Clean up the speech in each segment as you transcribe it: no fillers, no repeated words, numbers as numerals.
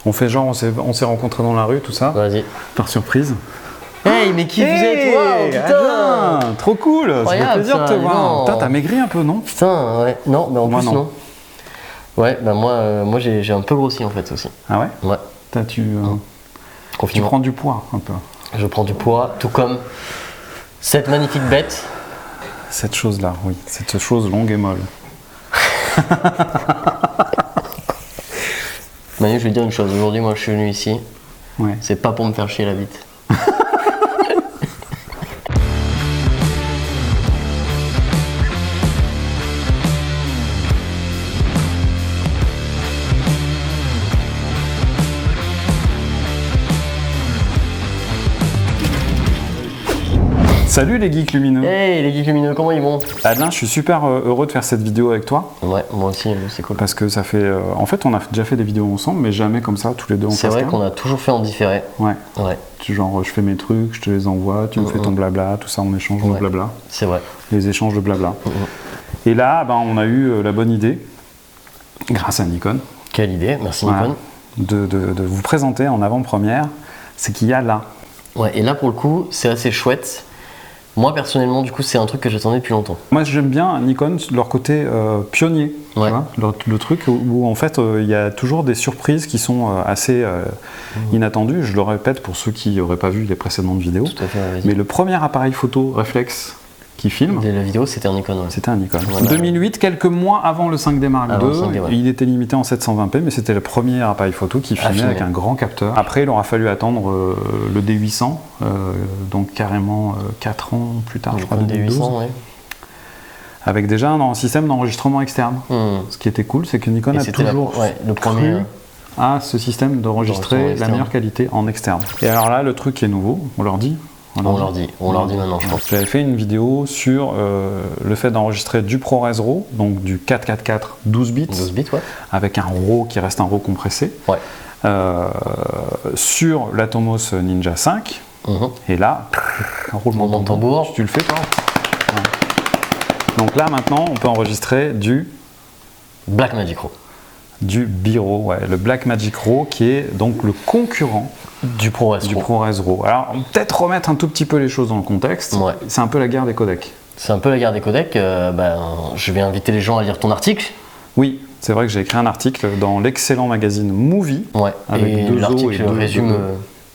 On fait genre, on s'est rencontrés dans la rue, tout ça. Vas-y. Par surprise. Hey, mais qui vous êtes, toi? Putain, trop cool. Ça fait plaisir de te voir. Putain, t'as maigri un peu, non? Putain, ouais. Non, mais en moi, plus, non. Ouais, bah moi j'ai un peu grossi en fait aussi. Ah ouais? Ouais. Tu prends du poids un peu. Je prends du poids, tout comme cette magnifique bête. Cette chose-là, oui. Cette chose longue et molle. Manu, je vais te dire une chose. Aujourd'hui, moi, je suis venu ici. Ouais. C'est pas pour me faire chier la bite. Salut les geeks lumineux. Hey les geeks lumineux, comment ils vont? Adeline, je suis super heureux de faire cette vidéo avec toi. Ouais, moi aussi, c'est cool. Parce que ça fait... en fait, on a déjà fait des vidéos ensemble, mais jamais comme ça, tous les deux en face. C'est vrai qu'on a toujours fait en différé. Ouais. Ouais. Genre, je fais mes trucs, je te les envoie, tu me fais ton blabla, tout ça, on échange nos blabla. C'est vrai. Les échanges de blabla. Et là, ben, on a eu la bonne idée, grâce à Nikon. Quelle idée, merci Nikon. De vous présenter en avant-première ce qu'il y a là. Ouais, et là, pour le coup, c'est assez chouette. Moi personnellement, du coup, c'est un truc que j'attendais depuis longtemps. Moi, j'aime bien Nikon, leur côté pionnier. Ouais. Tu vois, le truc où en fait, il y a toujours des surprises qui sont assez inattendues. Je le répète pour ceux qui n'auraient pas vu les précédentes vidéos. Tout à fait, mais le premier appareil photo réflexe qui filme. La vidéo, c'était un Nikon. Ouais. C'était un Nikon. Voilà. 2008, quelques mois avant le 5D Mark II, il était limité en 720p, mais c'était le premier appareil photo qui filmait avec un grand capteur. Après, il aura fallu attendre le D800, donc carrément 4 ans plus tard, je crois, le D800, ouais. Avec déjà un système d'enregistrement externe. Ce qui était cool, c'est que Nikon a toujours le premier à ce système d'enregistrer la meilleure qualité en externe. Et alors là, le truc qui est nouveau, on leur dit. On leur dit maintenant, je pense. J'avais fait une vidéo sur le fait d'enregistrer du ProRes RAW, donc du 444 12 bits, ouais. avec un RAW qui reste un RAW compressé, sur l'Atomos Ninja 5. Et là, un roulement de tambour. Tu le fais toi. Donc là, maintenant, on peut enregistrer du Blackmagic RAW. Du B-RAW, ouais, le Blackmagic RAW qui est donc le concurrent du ProRes RAW. Alors, peut-être remettre un tout petit peu les choses dans le contexte. Ouais. C'est un peu la guerre des codecs. C'est un peu la guerre des codecs. Je vais inviter les gens à lire ton article. Oui, c'est vrai que j'ai écrit un article dans l'excellent magazine Movie. Ouais. Et l'article résume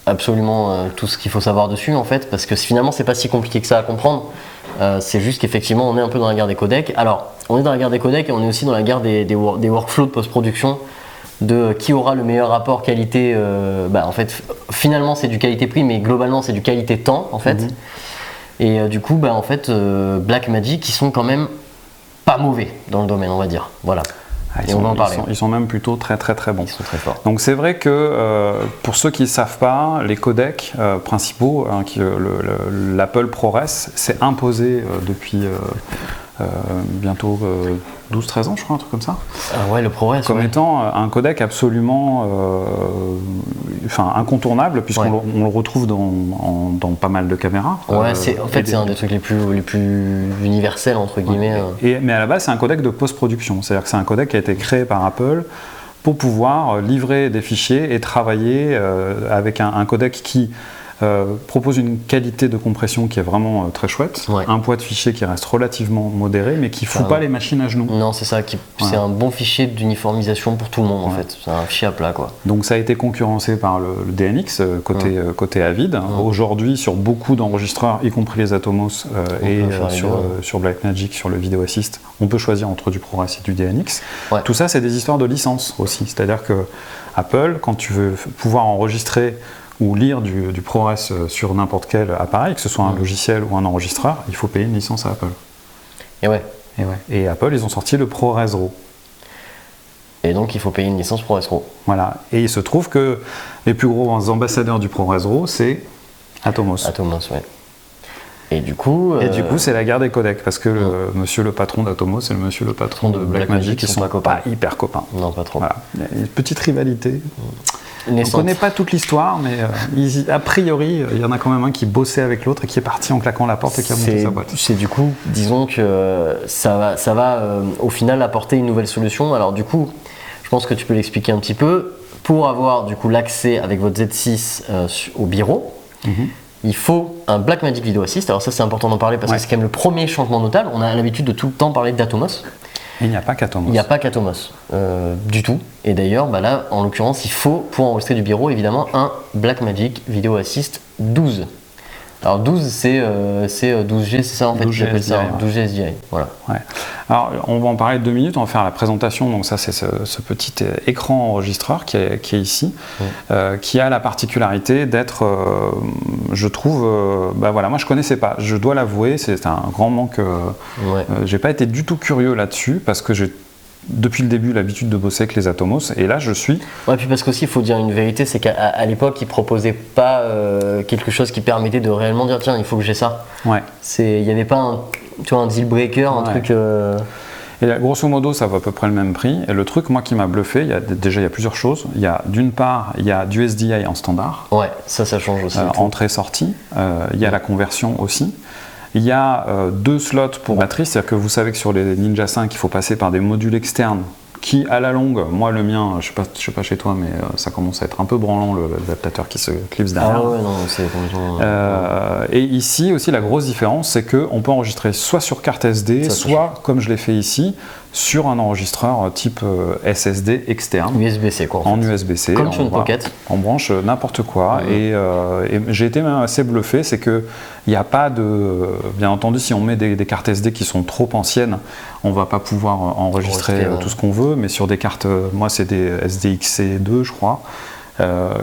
absolument tout ce qu'il faut savoir dessus, en fait, parce que finalement, c'est pas si compliqué que ça à comprendre. C'est juste qu'effectivement, on est un peu dans la guerre des codecs. Alors, on est dans la guerre des codecs et on est aussi dans la guerre des workflows de post-production, de qui aura le meilleur rapport qualité. En fait, finalement, c'est du qualité-prix, mais globalement, c'est du qualité-temps, en fait. Et du coup, en fait, Blackmagic, ils sont quand même pas mauvais dans le domaine, on va dire. Voilà. On va en parler. Ils sont même plutôt très bons. Ils sont très forts. Donc c'est vrai que pour ceux qui ne savent pas, les codecs principaux, l'Apple ProRes s'est imposé depuis bientôt 12-13 ans, je crois, un truc comme ça. Ah ouais, le ProRes. Comme étant un codec absolument incontournable, puisqu'on le retrouve dans pas mal de caméras. Ouais, c'est un des trucs les plus universels, entre guillemets. Mais à la base, c'est un codec de post-production. C'est-à-dire que c'est un codec qui a été créé par Apple pour pouvoir livrer des fichiers et travailler avec un codec qui propose une qualité de compression qui est vraiment très chouette, un poids de fichier qui reste relativement modéré, mais qui ne fout pas les machines à genoux. Non, c'est ça, c'est un bon fichier d'uniformisation pour tout le monde en fait, c'est un fichier à plat quoi. Donc ça a été concurrencé par le DNX côté Avid. Aujourd'hui, sur beaucoup d'enregistreurs, y compris les Atomos et sur Blackmagic, sur le Video Assist, on peut choisir entre du ProRes et du DNX. Tout ça, c'est des histoires de licence aussi, c'est-à-dire que Apple, quand tu veux pouvoir enregistrer ou lire du ProRes sur n'importe quel appareil, que ce soit un logiciel ou un enregistreur, il faut payer une licence à Apple. Et Apple, ils ont sorti le ProRes RAW. Et donc, il faut payer une licence ProRes RAW. Voilà. Et il se trouve que les plus gros ambassadeurs du ProRes RAW, c'est Atomos. Atomos, ouais. Et du coup, c'est la guerre des codecs, parce que monsieur le patron d'Atomos et le monsieur le patron de Blackmagic, ils sont pas hyper copains. Non, pas trop. Voilà. Il y a une petite rivalité. On ne connaît pas toute l'histoire, mais a priori, il y en a quand même un qui bossait avec l'autre et qui est parti en claquant la porte et qui a monté sa boîte. C'est du coup, disons que ça va au final apporter une nouvelle solution. Alors du coup, je pense que tu peux l'expliquer un petit peu. pour avoir du coup l'accès avec votre Z6 au bureau, il faut un Blackmagic Video Assist. Alors ça c'est important d'en parler parce que c'est quand même le premier changement notable. On a l'habitude de tout le temps parler d'Atomos. Il n'y a pas qu'Atomos. Il n'y a pas qu'Atomos du tout. Et d'ailleurs, là, en l'occurrence, il faut, pour enregistrer du bureau, évidemment, un Blackmagic Video Assist 12. Alors 12, c'est 12G, c'est ça en fait, 12G SDI, 12G SDI, voilà. Ouais. Alors on va en parler 2 minutes, on va faire la présentation. Donc ça c'est ce petit écran enregistreur qui est ici, qui a la particularité d'être, je trouve, voilà, moi je connaissais pas, je dois l'avouer, c'est un grand manque. J'ai pas été du tout curieux là-dessus parce que j'ai depuis le début l'habitude de bosser avec les Atomos et là je suis. Ouais, puis parce qu'aussi il faut dire une vérité, c'est qu'à l'époque ils proposaient pas quelque chose qui permettait de réellement dire tiens il faut que j'ai ça. Ouais. Il n'y avait pas un deal breaker, un truc. Et là, grosso modo ça vaut à peu près le même prix et le truc moi qui m'a bluffé, il y a plusieurs choses. Il y a d'une part il y a du SDI en standard. Ouais, ça change aussi. Entrée-sortie, il y a la conversion aussi. Il y a 2 slots pour batterie, c'est-à-dire que vous savez que sur les Ninja 5, il faut passer par des modules externes qui, à la longue, moi le mien, je sais pas chez toi, mais ça commence à être un peu branlant l'adaptateur qui se clipse derrière. Ah ouais, non, c'est complètement. Et ici aussi, la grosse différence, c'est qu'on peut enregistrer soit sur carte SD, soit, comme je l'ai fait ici, sur un enregistreur type SSD externe. USB-C quoi. En USB-C. Comme sur une Pocket. On branche n'importe quoi. Et j'ai été même assez bluffé, c'est qu'il n'y a pas de. Bien entendu, si on met des cartes SD qui sont trop anciennes, on ne va pas pouvoir enregistrer tout ce qu'on veut, mais sur des cartes, moi c'est des SDXC2 je crois,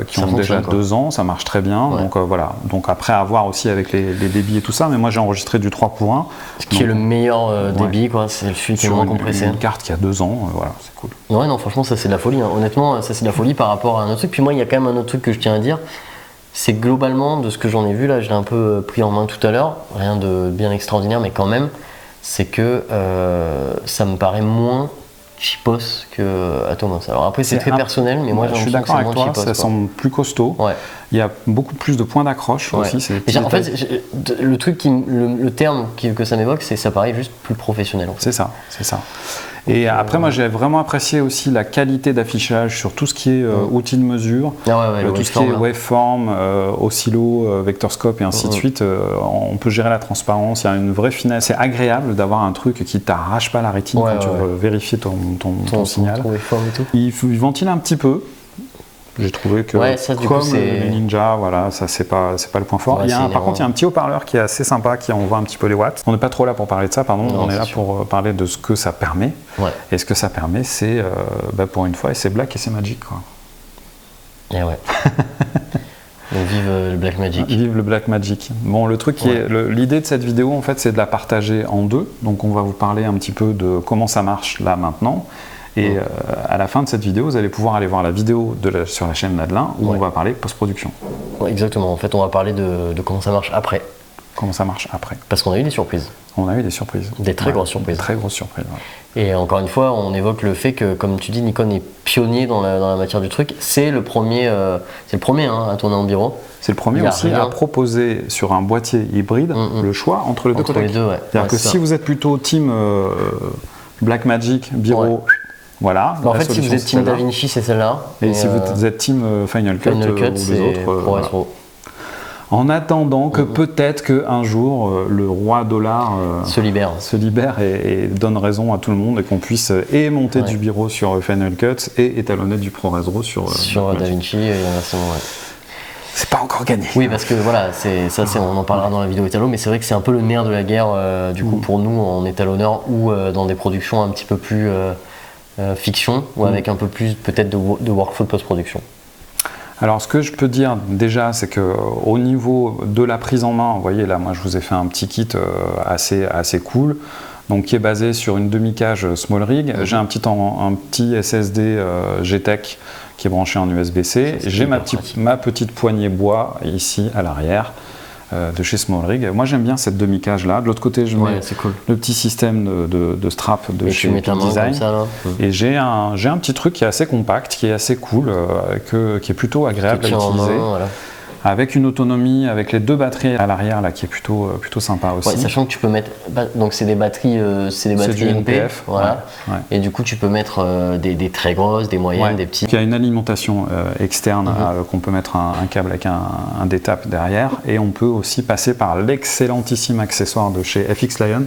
qui ont déjà 2 ans, ça marche très bien. Donc voilà. Donc après à voir aussi avec les débits et tout ça, mais moi j'ai enregistré du 3:1. Ce qui est le meilleur débit, quoi, c'est celui qui est moins compressé. Une carte qui a 2 ans, voilà, c'est cool. Ouais, non, franchement, ça c'est de la folie. Hein. Honnêtement, ça c'est de la folie par rapport à un autre truc. Puis moi, il y a quand même un autre truc que je tiens à dire. C'est globalement, de ce que j'en ai vu là, je l'ai un peu pris en main tout à l'heure, rien de bien extraordinaire, mais quand même, c'est que ça me paraît moins cheapos que Atomos. Alors après c'est très personnel, mais moi je suis d'accord avec toi, ça semble plus costaud. Ouais. Il y a beaucoup plus de points d'accroche aussi. En fait, le truc le terme que ça m'évoque, c'est ça paraît juste plus professionnel. En fait. C'est ça. Et après, moi, j'ai vraiment apprécié aussi la qualité d'affichage sur tout ce qui est outils de mesure, tout ce qui est waveform, oscillo, vectorscope et ainsi de suite. On peut gérer la transparence, il y a une vraie finesse. C'est agréable d'avoir un truc qui ne t'arrache pas la rétine quand tu veux vérifier ton signal. Il ventile un petit peu. J'ai trouvé que comme les Ninja, voilà, ça c'est pas le point fort. Par contre, il y a un petit haut-parleur qui est assez sympa, qui envoie un petit peu les watts. On n'est pas trop là pour parler de ça, on est là pour parler de ce que ça permet. Ouais. Et ce que ça permet, c'est pour une fois, c'est Black et c'est Magic, quoi. Et ouais. Donc vive le Blackmagic. Vive le Blackmagic. Bon, le truc qui est l'idée de cette vidéo, en fait, c'est de la partager en 2. Donc on va vous parler un petit peu de comment ça marche là maintenant. Et à la fin de cette vidéo, vous allez pouvoir aller voir la vidéo sur la chaîne Nadelin où on va parler post-production. Ouais, exactement, en fait on va parler de comment ça marche après. Comment ça marche après. Parce qu'on a eu des surprises. On a eu des surprises. Des très grosses surprises. Des très grosses surprises. Ouais. Et encore une fois, on évoque le fait que, comme tu dis, Nikon est pionnier dans la matière du truc. C'est le premier à tourner en bureau. C'est le premier aussi à proposer sur un boîtier hybride le choix entre les deux codecs. C'est-à-dire que si vous êtes plutôt team Blackmagic, bureau... Voilà. En fait, si vous êtes team DaVinci, c'est celle-là. Et si vous êtes team Final Cut, ou les autres. Voilà. En attendant que peut-être qu'un jour le roi dollar se libère et donne raison à tout le monde et qu'on puisse monter du bureau sur Final Cut et étalonner du ProRes RAW sur DaVinci et inversement. C'est pas encore gagné. Oui, parce que voilà, on en parlera dans la vidéo étalon, mais c'est vrai que c'est un peu le nerf de la guerre du coup pour nous en étalonneur ou dans des productions un petit peu plus fiction ou avec un peu plus peut-être de workflow de post-production. Alors ce que je peux dire déjà, c'est qu'au niveau de la prise en main, vous voyez là, moi je vous ai fait un petit kit assez cool, donc qui est basé sur une demi-cage Small Rig. J'ai un petit SSD G-Tech qui est branché en USB-C. J'ai ma petite poignée bois ici à l'arrière de chez Small Rig. Moi j'aime bien cette demi-cage là. De l'autre côté je mets le petit système de strap de chez Peak Design. Et j'ai un petit truc qui est assez compact, qui est assez cool, qui est plutôt agréable à utiliser. avec une autonomie, avec les 2 batteries à l'arrière là qui est plutôt sympa aussi. Ouais, sachant que tu peux mettre, donc c'est des batteries du NPF, voilà. Ouais. Et du coup tu peux mettre des très grosses, des moyennes, des petites. Il y a une alimentation externe qu'on peut mettre un câble avec un DTAP derrière, et on peut aussi passer par l'excellentissime accessoire de chez FX Lion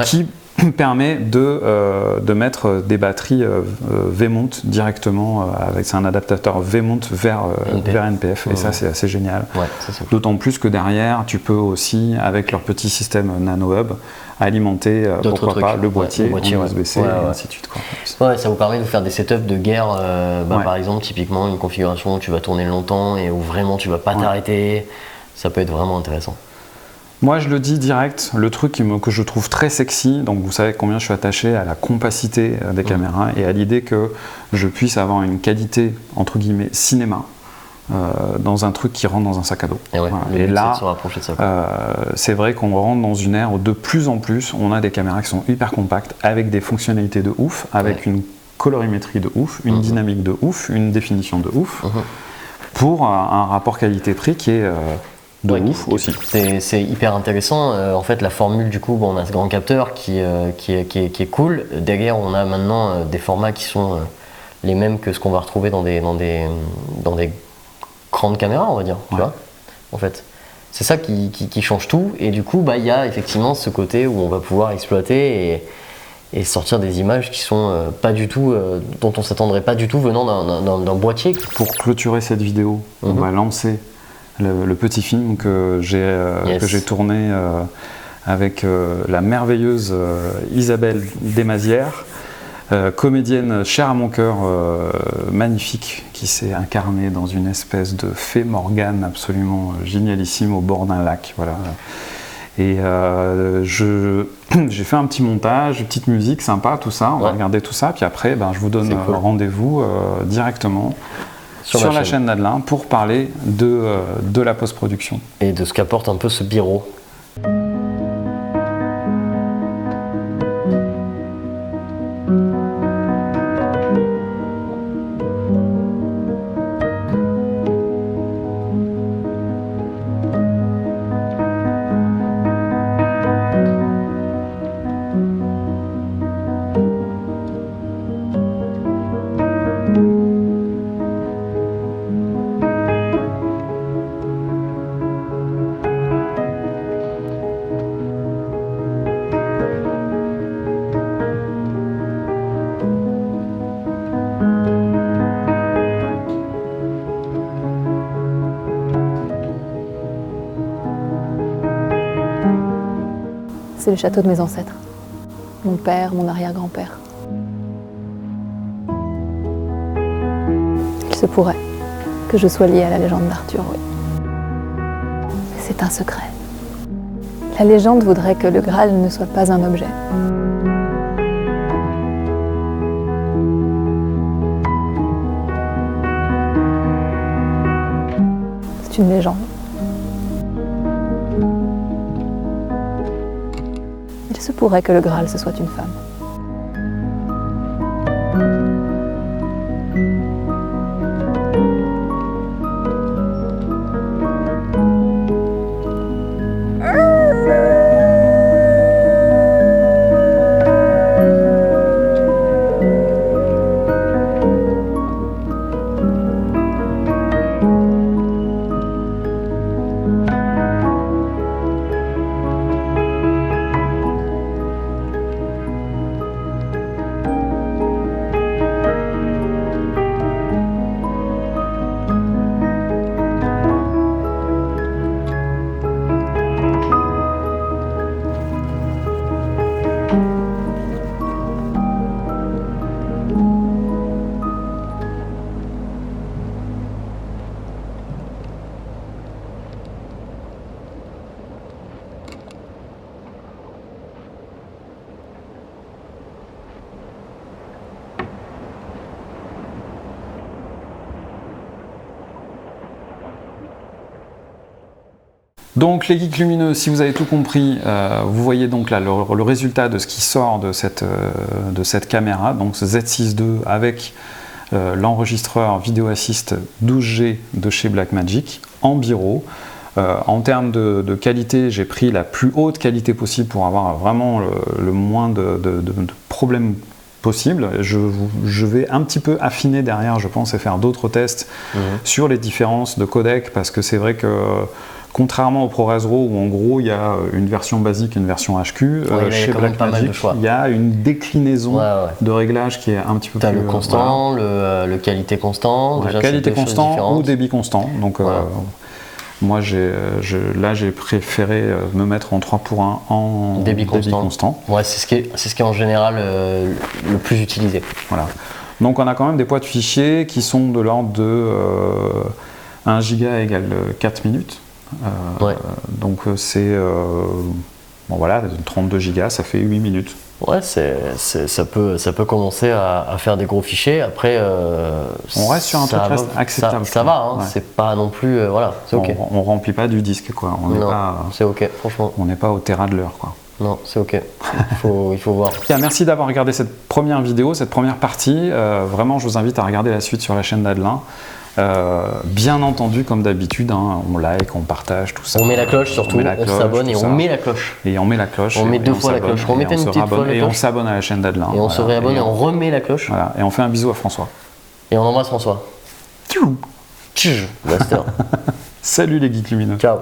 qui permet de mettre des batteries V-mount directement, c'est un adaptateur V-mount vers NPF, et ça c'est assez génial. D'autant plus que derrière tu peux aussi, avec leur petit système Nano Hub, alimenter pourquoi pas le boîtier en USB-C et ainsi de suite. Ça vous permet de faire des setups de guerre, par exemple typiquement une configuration où tu vas tourner longtemps et où vraiment tu vas pas t'arrêter, ça peut être vraiment intéressant. Moi, je le dis direct, le truc que je trouve très sexy, donc vous savez combien je suis attaché à la compacité des caméras et à l'idée que je puisse avoir une qualité, entre guillemets, cinéma, dans un truc qui rentre dans un sac à dos. Et là, c'est vrai qu'on rentre dans une ère où de plus en plus, on a des caméras qui sont hyper compactes, avec des fonctionnalités de ouf, avec une colorimétrie de ouf, une dynamique de ouf, une définition de ouf, pour un rapport qualité-prix qui est... ouf aussi. C'est hyper intéressant. En fait, la formule, du coup, on a ce grand capteur qui est cool. Derrière, on a maintenant des formats qui sont les mêmes que ce qu'on va retrouver dans des grandes caméras, on va dire. Tu vois, en fait, c'est ça qui change tout. Et du coup, il y a effectivement ce côté où on va pouvoir exploiter et sortir des images qui sont pas du tout, dont on s'attendrait pas du tout venant d'un boîtier. Pour clôturer cette vidéo, on va lancer le petit film que j'ai tourné avec la merveilleuse Isabelle Desmazières, comédienne chère à mon cœur, magnifique, qui s'est incarnée dans une espèce de fée Morgane absolument génialissime au bord d'un lac. Voilà. Et j'ai fait un petit montage, une petite musique sympa, tout ça. On va regarder tout ça, puis après, je vous donne rendez-vous directement sur la chaîne d'Adelin pour parler de la post-production. Et de ce qu'apporte un peu ce bureau. C'est le château de mes ancêtres. Mon père, mon arrière-grand-père. Il se pourrait que je sois liée à la légende d'Arthur, oui. Mais c'est un secret. La légende voudrait que le Graal ne soit pas un objet. C'est une légende. Il se pourrait que le Graal ce soit une femme. Donc les geeks lumineux, si vous avez tout compris, vous voyez donc là le résultat de ce qui sort de cette caméra, donc ce Z6 II avec l'enregistreur Video Assist 12G de chez Blackmagic en biro. En termes de qualité, j'ai pris la plus haute qualité possible pour avoir vraiment le moins de problèmes possible. Je vais un petit peu affiner derrière, je pense, et faire d'autres tests sur les différences de codec, parce que c'est vrai que contrairement au ProRes RAW où en gros il y a une version basique et une version HQ, chez Blackmagic il y a une déclinaison de réglage qui est un petit peu plus... le constant, le qualité constant, déjà, qualité constant ou débit constant. Donc moi là j'ai préféré me mettre en 3:1 en débit constant. Ouais, c'est ce qui est en général le plus utilisé. Voilà. Donc on a quand même des poids de fichiers qui sont de l'ordre de 1 giga égale 4 minutes. Donc c'est bon, voilà, 32 gigas, ça fait 8 minutes. Ouais, ça peut commencer à faire des gros fichiers. Après, on reste sur un truc acceptable. Ça va, hein, c'est pas non plus, voilà, c'est ok. On remplit pas du disque, quoi. C'est ok, franchement. On n'est pas au téra de l'heure, quoi. Non, c'est ok. Il faut voir. Bien, merci d'avoir regardé cette première vidéo, cette première partie. Vraiment, je vous invite à regarder la suite sur la chaîne d'Adelin. Bien entendu, comme d'habitude, hein, on like, on partage, tout ça. On met la cloche surtout, on s'abonne et on met la cloche. Et on met la cloche. On met 2 fois la cloche. On mettait une petite fois la cloche. Et on s'abonne à la chaîne d'Adelin. Et on se réabonne et on remet la cloche. Voilà. Et on fait un bisou à François. Et on embrasse François. Master. Salut les geeks lumineux. Ciao.